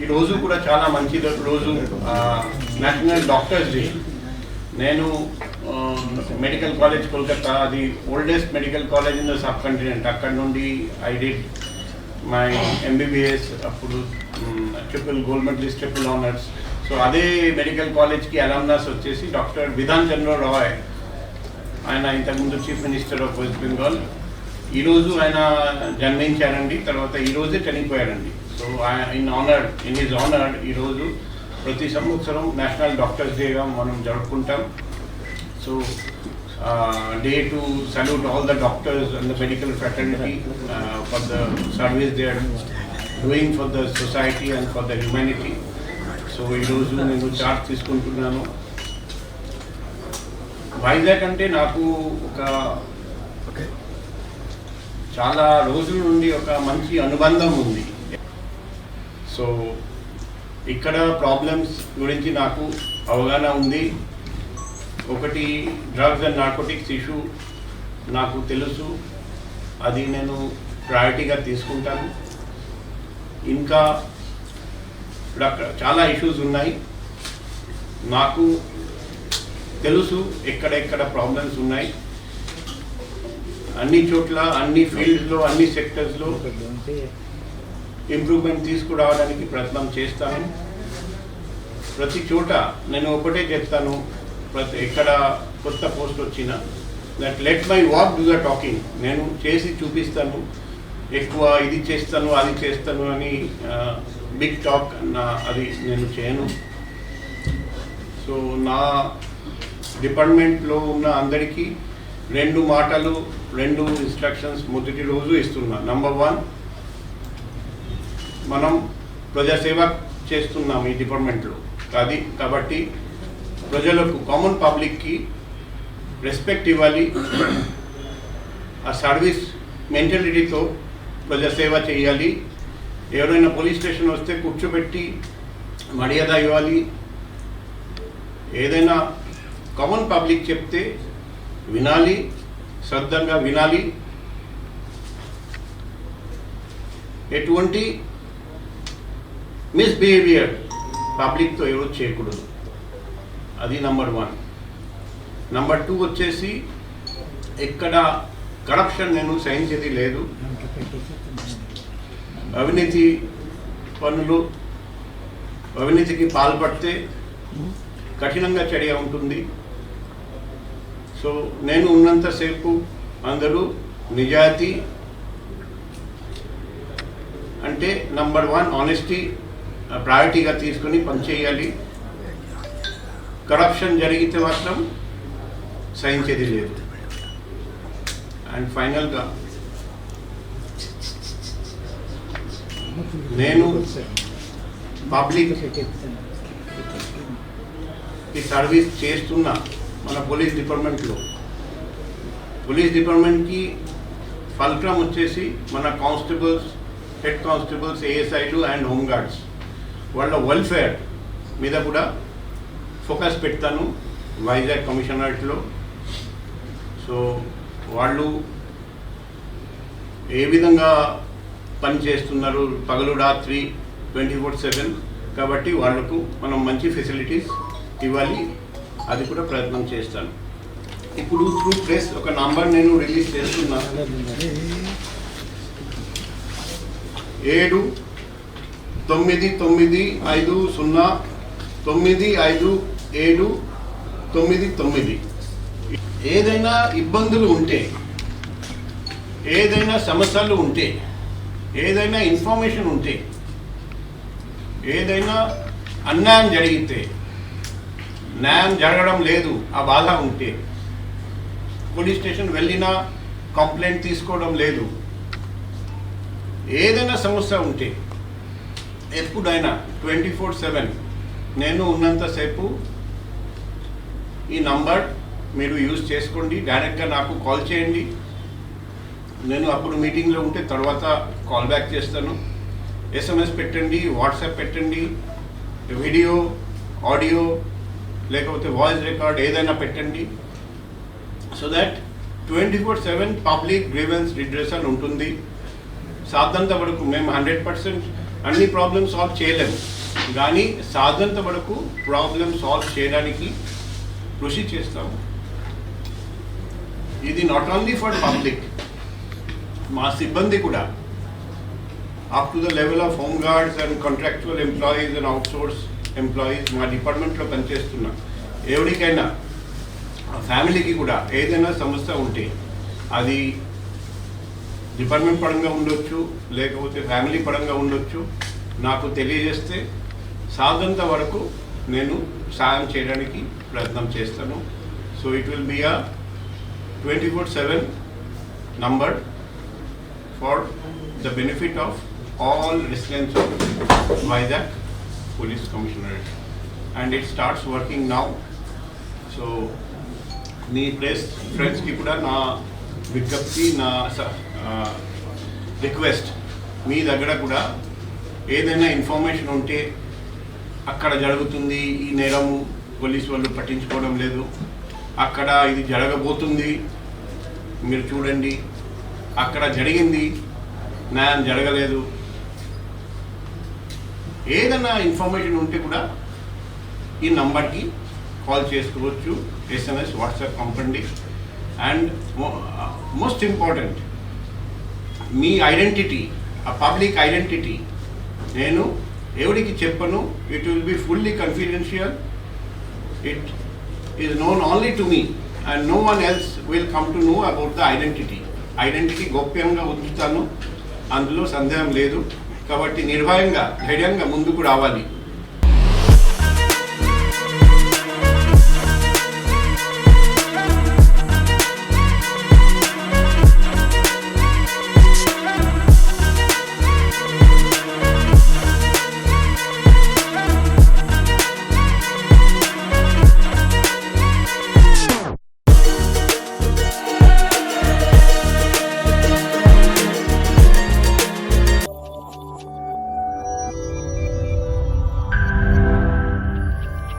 ఈ రోజు కూడా చాలా మంచి రోజు, నేషనల్ డాక్టర్స్ డే. నేను మెడికల్ కాలేజ్ కోల్కతా, అది oldest medical college in the subcontinent. అక్కడ నుండి ఐ డిడ్ మై ఎంబీబీఎస్, అప్పుడు triple gold medalist, triple honours. So అదే మెడికల్ కాలేజ్కి అలమ్నస్ వచ్చేసి డాక్టర్ విధాన్ చంద్ర రాయ్. ఆయన ఇంతకుముందు chief minister of West Bengal. ఈరోజు ఆయన జన్మించారండి, తర్వాత ఈరోజే చనిపోయారండి. సో ఇన్ హిజ్ ఆనర్ ఈరోజు ప్రతి సంవత్సరం నేషనల్ డాక్టర్స్ డేగా మనం జరుపుకుంటాం. So day to salute all the doctors and the medical fraternity for the service they are doing for the society and for the humanity. So ఈరోజు నేను charge తీసుకుంటున్నాను. వైజాగ్ అంటే నాకు ఒక చాలా రోజుల నుండి ఒక మంచి అనుబంధం ఉంది. సో ఇక్కడ ప్రాబ్లమ్స్ గురించి నాకు అవగాహన ఉంది. ఒకటి డ్రగ్స్ అండ్ నార్కోటిక్స్ ఇష్యూ నాకు తెలుసు, అది నేను ప్రయారిటీగా తీసుకుంటాను. ఇంకా చాలా ఇష్యూస్ ఉన్నాయి, నాకు తెలుసు ఎక్కడెక్కడ ప్రాబ్లమ్స్ ఉన్నాయి. అన్ని చోట్ల, అన్ని ఫీల్డ్స్లో, అన్ని సెక్టర్స్లో ఇంప్రూవ్మెంట్ తీసుకురావడానికి ప్రయత్నం చేస్తాను. ప్రతి చోట నేను ఒకటే చెప్తాను, ఎక్కడ కొత్త పోస్ట్ వచ్చినా, that let my walk do the talking. నేను చేసి చూపిస్తాను, ఎక్కువ ఇది చేస్తాను అది చేస్తాను అని బిగ్ టాక్ అది నేను చేయను. సో నా డిపార్ట్మెంట్లో ఉన్న అందరికీ 2 మాటలు, 2 ఇన్స్ట్రక్షన్స్ మొదటి రోజు ఇస్తున్నా. నంబర్ 1, మనం ప్రజాసేవ చేస్తున్నాం ఈ డిపార్ట్మెంట్లో. కాబట్టి ప్రజలకు, కామన్ పబ్లిక్కి రెస్పెక్ట్ ఇవ్వాలి. ఆ సర్వీస్ మెంటాలిటీతో ప్రజాసేవ చేయాలి. ఎవరైనా పోలీస్ స్టేషన్ వస్తే కూర్చోబెట్టి మర్యాద ఇవ్వాలి. ఏదైనా కామన్ పబ్లిక్ చెప్తే వినాలి, శ్రద్ధగా వినాలి. ఎటువంటి మిస్బిహేవియర్ పబ్లిక్తో ఎవరు చేయకూడదు. అది నంబర్ 1. నంబర్ 2 వచ్చేసి ఎక్కడ కరప్షన్ నేను సహించేది లేదు. అవినీతి పనులు, అవినీతికి పాల్పడితే కఠినంగా చర్య ఉంటుంది. సో నేను ఉన్నంతసేపు అందరూ నిజాయితీ అంటే నంబర్ 1 ఆనెస్టీ ప్రయారిటీగా తీసుకొని పనిచేయాలి. కరప్షన్ జరిగితే మాత్రం సహించేది లేదు. అండ్ ఫైనల్గా నేను పబ్లిక్కి సర్వీస్ చేస్తున్నా. మన పోలీస్ డిపార్ట్మెంట్కి ఫల్క్రమ్ వచ్చేసి మన కానిస్టేబుల్స్, హెడ్ కానిస్టేబుల్స్, ఏఎస్ఐలు అండ్ హోంగార్డ్స్ వాళ్ళ వెల్ఫేర్ మీద కూడా ఫోకస్ పెడతాను వైజాగ్ కమిషనరేట్లో. సో వాళ్ళు ఏ విధంగా పని చేస్తున్నారు పగలు రాత్రి 24/7, కాబట్టి వాళ్లకు మనం మంచి ఫెసిలిటీస్ ఇవ్వాలి. అది కూడా ప్రయత్నం చేస్తాను. ఇప్పుడు త్రూ ప్రెస్ ఒక నంబర్ నేను రిలీజ్ చేస్తున్నా. 7995095799. ఏదైనా ఇబ్బందులు ఉంటే, ఏదైనా సమస్యలు ఉంటే, ఏదైనా ఇన్ఫర్మేషన్ ఉంటే, ఏదైనా అన్యాయం జరిగితే, న్యాయం జరగడం లేదు ఆ బాధ ఉంటే, పోలీస్ స్టేషన్ వెళ్ళినా కంప్లైంట్ తీసుకోవడం లేదు, ఏదైనా సమస్య ఉంటే ఎప్పుడైనా 24/7 నేను ఉన్నంతసేపు ఈ నంబర్ మీరు యూజ్ చేసుకోండి. డైరెక్ట్గా నాకు కాల్ చేయండి. నేను అప్పుడు మీటింగ్లో ఉంటే తర్వాత కాల్ బ్యాక్ చేస్తాను. SMS పెట్టండి, వాట్సాప్ పెట్టండి, వీడియో, ఆడియో, లేకపోతే వాయిస్ రికార్డ్ ఏదైనా పెట్టండి. So that 24/7 public grievance redressal ఉంటుంది. సాధ్యంత వరకు మేము 100% అన్ని ప్రాబ్లమ్ సాల్వ్ చేయలేము, కానీ సాధ్యంత వరకు ప్రాబ్లమ్ సాల్వ్ చేయడానికి కృషి చేస్తాము. ఇది నాట్ ఓన్లీ ఫర్ పబ్లిక్, మా సిబ్బంది కూడా up to the level of home guards and contractual employees and outsource employees మా డిపార్ట్మెంట్లో పనిచేస్తున్న ఎవరికైనా ఫ్యామిలీకి కూడా ఏదైనా సమస్య ఉంటే అది డిపార్ట్మెంట్ పరంగా ఉండొచ్చు, లేకపోతే ఫ్యామిలీ పరంగా ఉండొచ్చు, నాకు తెలియజేస్తే సాధ్యంత వరకు నేను సాయం చేయడానికి ప్రయత్నం చేస్తాను. So it will be a 24/7 number for the benefit of all residents of Vizag Police Commissionerate, and it starts working now. So మీ ఫ్రెండ్స్కి కూడా నా విజ్ఞప్తి, నా రిక్వెస్ట్, మీ దగ్గర కూడా ఏదైనా ఇన్ఫర్మేషన్ ఉంటే అక్కడ జరుగుతుంది ఈ నేరము, పోలీసు వాళ్ళు పట్టించుకోవడం లేదు, అక్కడ ఇది జరగబోతుంది మీరు చూడండి, అక్కడ జరిగింది న్యాయం జరగలేదు, ఏదైనా ఇన్ఫర్మేషన్ ఉంటే కూడా ఈ నంబర్కి కాల్ చేసుకోవచ్చు, SMS వాట్సాప్ పంపండి. అండ్ మోస్ట్ ఇంపార్టెంట్, మీ ఐడెంటిటీ, ఆ పబ్లిక్ ఐడెంటిటీ నేను ఎవరికి చెప్పను. It will be fully confidential. It is known only to me and no one else will come to know about the identity గోప్యంగా ఉంచుతాను, అందులో సందేహం లేదు. కాబట్టి నిర్భయంగా, ధైర్యంగా ముందుకు రావాలి.